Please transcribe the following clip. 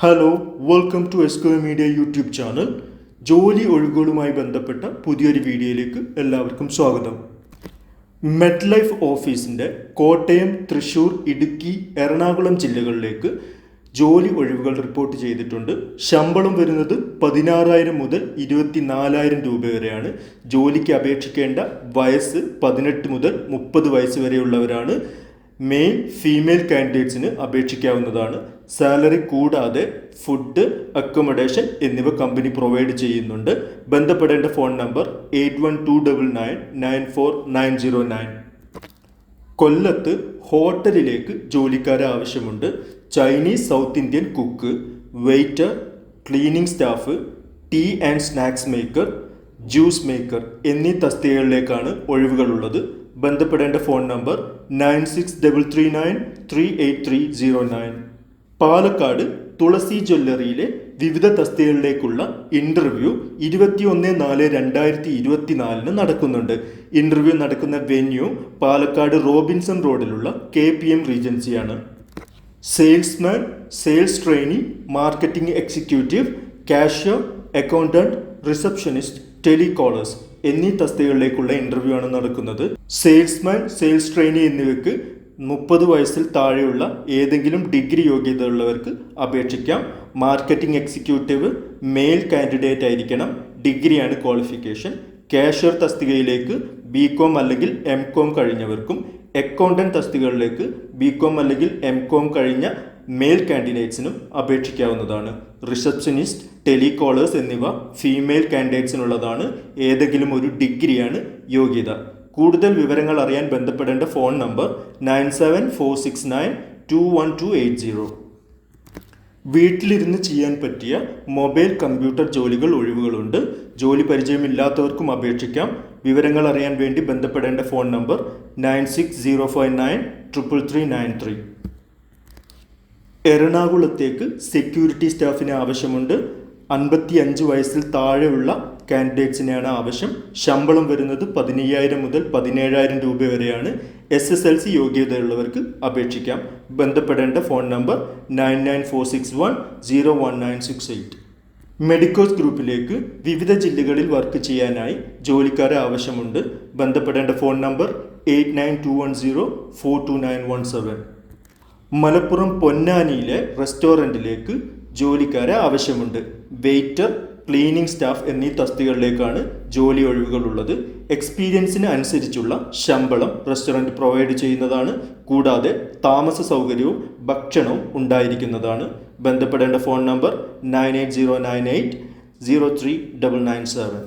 Hello, welcome to Esco media YouTube channel. ജോലി ഒഴിവുകളുമായി ബന്ധപ്പെട്ട പുതിയൊരു വീഡിയോയിലേക്ക് എല്ലാവർക്കും സ്വാഗതം. മെഡ് ലൈഫ് ഓഫീസിൻ്റെ കോട്ടയം, തൃശ്ശൂർ, ഇടുക്കി, എറണാകുളം ജില്ലകളിലേക്ക് ജോലി ഒഴിവുകൾ റിപ്പോർട്ട് ചെയ്തിട്ടുണ്ട്. ശമ്പളം വരുന്നത് 16,000 മുതൽ 24,000 രൂപ വരെയാണ്. ജോലിക്ക് അപേക്ഷിക്കേണ്ട വയസ്സ് 18 മുതൽ 30 വയസ്സ് വരെയുള്ളവരാണ്. മെയിൽ, ഫീമെയിൽ കാൻഡിഡേറ്റ്സിന് അപേക്ഷിക്കാവുന്നതാണ്. സാലറി കൂടാതെ ഫുഡ്, അക്കോമഡേഷൻ എന്നിവ കമ്പനി പ്രൊവൈഡ് ചെയ്യുന്നുണ്ട്. ബന്ധപ്പെടേണ്ട ഫോൺ നമ്പർ 8129994909. കൊല്ലത്ത് ഹോട്ടലിലേക്ക് ജോലിക്കാരെ ആവശ്യമുണ്ട്. Chinese, South Indian cook, waiter, cleaning staff, tea and snacks maker, juice maker എന്നീ തസ്തികകളിലേക്കാണ് ഒഴിവുകളുള്ളത്. ബന്ധപ്പെടേണ്ട ഫോൺ നമ്പർ 9633938309. പാലക്കാട് തുളസി ജ്വല്ലറിയിലെ വിവിധ തസ്തികകളിലേക്കുള്ള ഇൻ്റർവ്യൂ 21/4/2024 നടക്കുന്നുണ്ട്. ഇൻ്റർവ്യൂ നടക്കുന്ന വെന്യൂ പാലക്കാട് റോബിൻസൺ റോഡിലുള്ള KPM റീജൻസിയാണ്. Salesman, sales trainee, marketing executive, cashier, accountant, receptionist, telecallers എന്നീ തസ്തികകളിലേക്കുള്ള ഇൻ്റർവ്യൂ ആണ് നടക്കുന്നത്. സെയിൽസ്മാൻ, സെയിൽസ് ട്രെയിനി എന്നിവയ്ക്ക് 30 വയസ്സിൽ താഴെയുള്ള ഏതെങ്കിലും ഡിഗ്രി യോഗ്യത ഉള്ളവർക്ക് അപേക്ഷിക്കാം. മാർക്കറ്റിംഗ് എക്സിക്യൂട്ടീവ് മെയിൽ കാൻഡിഡേറ്റ് ആയിരിക്കണം. ഡിഗ്രിയാണ് ക്വാളിഫിക്കേഷൻ. കാഷ്യർ തസ്തികയിലേക്ക് BCom അല്ലെങ്കിൽ MCom കഴിഞ്ഞവർക്കും, അക്കൗണ്ടന്റ് തസ്തികകളിലേക്ക് BCom അല്ലെങ്കിൽ MCom കഴിഞ്ഞ മെയിൽ കാൻഡിഡേറ്റ്സിനും അപേക്ഷിക്കാവുന്നതാണ്. റിസപ്ഷനിസ്റ്റ്, ടെലികോളേഴ്സ് എന്നിവ ഫീമെയിൽ കാൻഡിഡേറ്റ്സിനുള്ളതാണ്. ഏതെങ്കിലും ഒരു ഡിഗ്രിയാണ് യോഗ്യത. കൂടുതൽ വിവരങ്ങൾ അറിയാൻ ബന്ധപ്പെടേണ്ട ഫോൺ നമ്പർ 9746921280. വീട്ടിലിരുന്ന് ചെയ്യാൻ പറ്റിയ മൊബൈൽ കമ്പ്യൂട്ടർ ജോലികൾ ഒഴിവുകളുണ്ട്. ജോലി പരിചയമില്ലാത്തവർക്കും അപേക്ഷിക്കാം. വിവരങ്ങൾ അറിയാൻ വേണ്ടി ബന്ധപ്പെടേണ്ട ഫോൺ നമ്പർ 9605933393. എറണാകുളത്തേക്ക് സെക്യൂരിറ്റി സ്റ്റാഫിന് ആവശ്യമുണ്ട്. 55 വയസ്സിൽ താഴെയുള്ള കാൻഡിഡേറ്റ്സിനെയാണ് ആവശ്യം. ശമ്പളം വരുന്നത് 15,000 മുതൽ 17,000 രൂപ വരെയാണ്. SSLC യോഗ്യതയുള്ളവർക്ക് അപേക്ഷിക്കാം. ബന്ധപ്പെടേണ്ട ഫോൺ നമ്പർ 9946101968. മെഡിക്കോസ് ഗ്രൂപ്പിലേക്ക് വിവിധ ജില്ലകളിൽ വർക്ക് ചെയ്യാനായി ജോലിക്കാരെ ആവശ്യമുണ്ട്. ബന്ധപ്പെടേണ്ട ഫോൺ നമ്പർ 8921042917. മലപ്പുറം പൊന്നാനിയിലെ റെസ്റ്റോറൻറ്റിലേക്ക് ജോലിക്കാരെ ആവശ്യമുണ്ട്. വെയ്റ്റർ, ക്ലീനിങ് സ്റ്റാഫ് എന്നീ തസ്തികകളിലേക്കാണ് ജോലി ഒഴിവുകളുള്ളത്. എക്സ്പീരിയൻസിന് അനുസരിച്ചുള്ള ശമ്പളം റെസ്റ്റോറൻറ്റ് പ്രൊവൈഡ് ചെയ്യുന്നതാണ്. കൂടാതെ താമസ സൗകര്യവും ഭക്ഷണവും ഉണ്ടായിരിക്കുന്നതാണ്. ബന്ധപ്പെടേണ്ട ഫോൺ നമ്പർ 98098039997.